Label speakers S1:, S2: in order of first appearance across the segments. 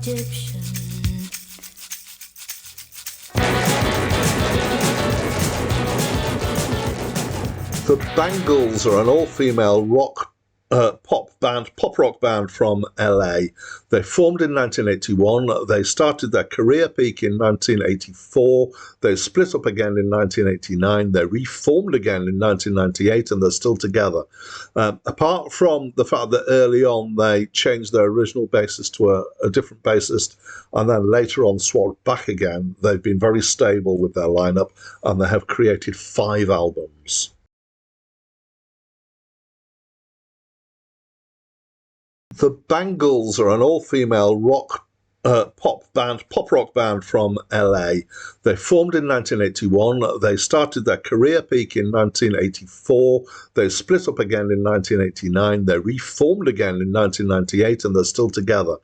S1: Egyptian.
S2: The Bangles are an all-female pop rock band from LA. They formed in 1981. They started their career peak in 1984. They split up again in 1989. They reformed again in 1998, and they're still together. Apart from the fact that early on they changed their original bassist to a different bassist, and then later on swapped back again, they've been very stable with their lineup, and they have created 5 albums. The Bangles are an all-female pop rock band from LA. They formed in 1981. They started their career peak in 1984. They split up again in 1989. They reformed again in 1998, and they're still together.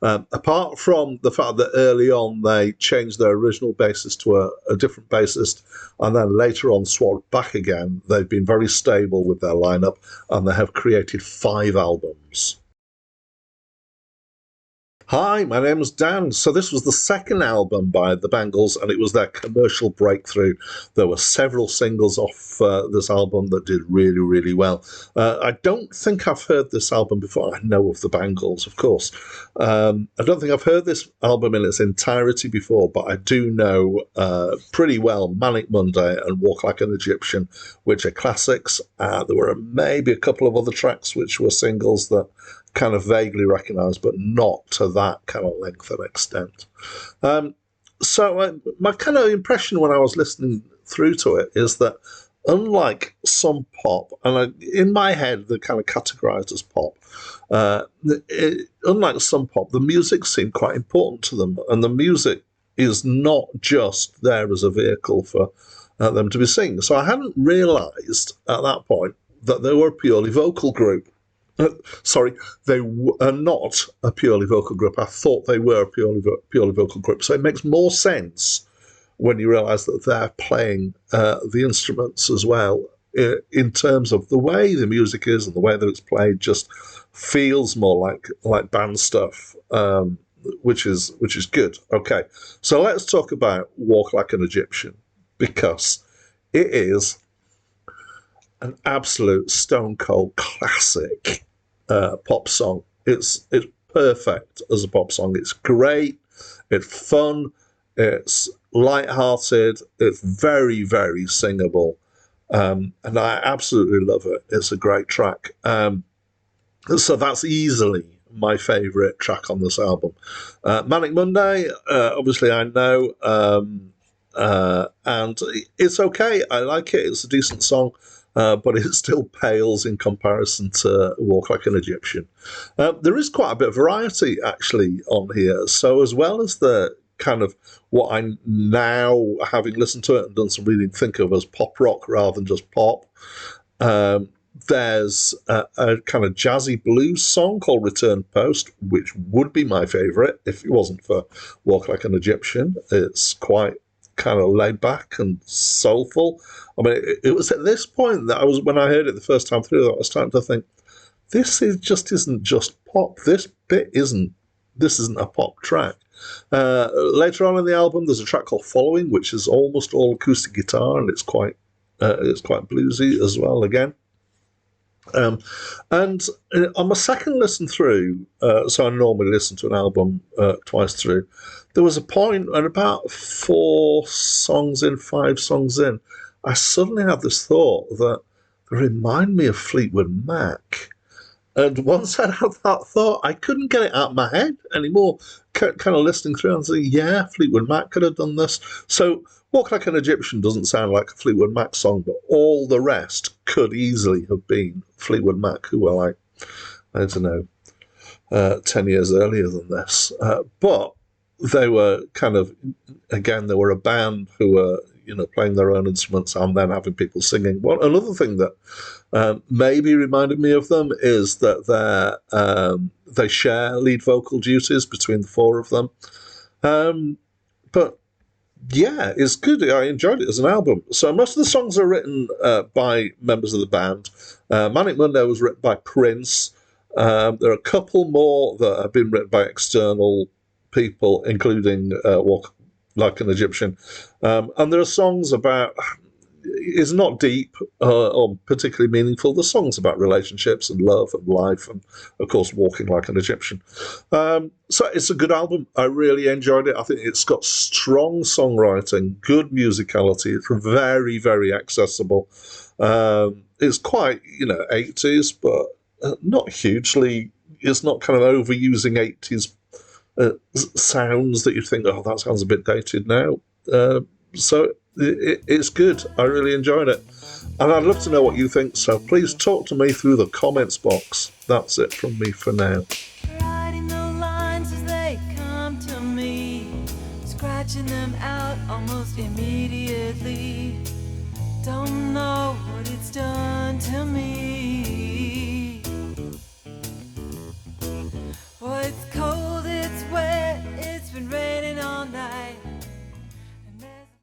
S2: Apart from the fact that early on they changed their original bassist to a different bassist, and then later on swapped back again, they've been very stable with their lineup, and they have created 5 albums. Hi, my name's Dan. So this was the second album by the Bangles, and it was their commercial breakthrough. There were several singles off this album that did really, really well. I don't think I've heard this album before. I know of the Bangles, of course. I don't think I've heard this album in its entirety before, but I do know pretty well Manic Monday and Walk Like an Egyptian, which are classics. There were maybe a couple of other tracks which were singles that kind of vaguely recognised, but not to that kind of length and extent. So my kind of impression when I was listening through to it is that unlike some pop, and in my head they're kind of categorised as pop, unlike some pop, the music seemed quite important to them, and the music is not just there as a vehicle for them to be singing. So I hadn't realised at that point that they were a purely vocal group. Sorry, they are not a purely vocal group. I thought they were a purely vocal group. So it makes more sense when you realise that they're playing the instruments as well. In terms of the way the music is and the way that it's played, just feels more like band stuff, which is good. Okay, so let's talk about Walk Like an Egyptian, because it is an absolute stone cold classic pop song. It's perfect as a pop song. It's great. It's fun. It's light-hearted. It's very, very singable, and I absolutely love it. It's a great track. So that's easily my favourite track on this album. Manic Monday, obviously I know, and it's okay. I like it. It's a decent song. But it still pales in comparison to Walk Like an Egyptian. There is quite a bit of variety, actually, on here. So as well as the kind of what I now, having listened to it and done some reading, think of as pop rock rather than just pop, there's a kind of jazzy blues song called Return Post, which would be my favourite if it wasn't for Walk Like an Egyptian. It's quite kind of laid back and soulful. I mean, it was at this point that when I heard it the first time through, that I was starting to think, this isn't just pop. This isn't a pop track. Later on in the album, there's a track called Following, which is almost all acoustic guitar, and it's quite bluesy as well again. And on my second listen through, so I normally listen to an album twice through, there was a point, and about 5 songs in, I suddenly had this thought that they remind me of Fleetwood Mac. And once I had that thought, I couldn't get it out of my head anymore. Kind of listening through and saying, yeah, Fleetwood Mac could have done this. So Walk Like an Egyptian doesn't sound like a Fleetwood Mac song, but all the rest could easily have been Fleetwood Mac, who were like, I don't know, 10 years earlier than this. But they were kind of, again, they were a band who were, playing their own instruments and then having people singing. Well, another thing that maybe reminded me of them is that they share lead vocal duties between the 4 of them. But yeah, it's good. I enjoyed it as an album. So most of the songs are written by members of the band. Manic Monday was written by Prince. There are a couple more that have been written by external people, including Walk Like an Egyptian. And there are songs about, it's not deep or particularly meaningful. The songs about relationships and love and life, and of course, Walking Like an Egyptian. So it's a good album. I really enjoyed it. I think it's got strong songwriting, good musicality. It's very, very accessible. It's quite, 80s, but not hugely. It's not kind of overusing 80s sounds that you think, oh, that sounds a bit dated now. So it's good. I really enjoyed it. And I'd love to know what you think, so please talk to me through the comments box. That's it from me for now.
S1: Writing the lines as they come to me, scratching them out almost immediately. Don't know what it's done to me.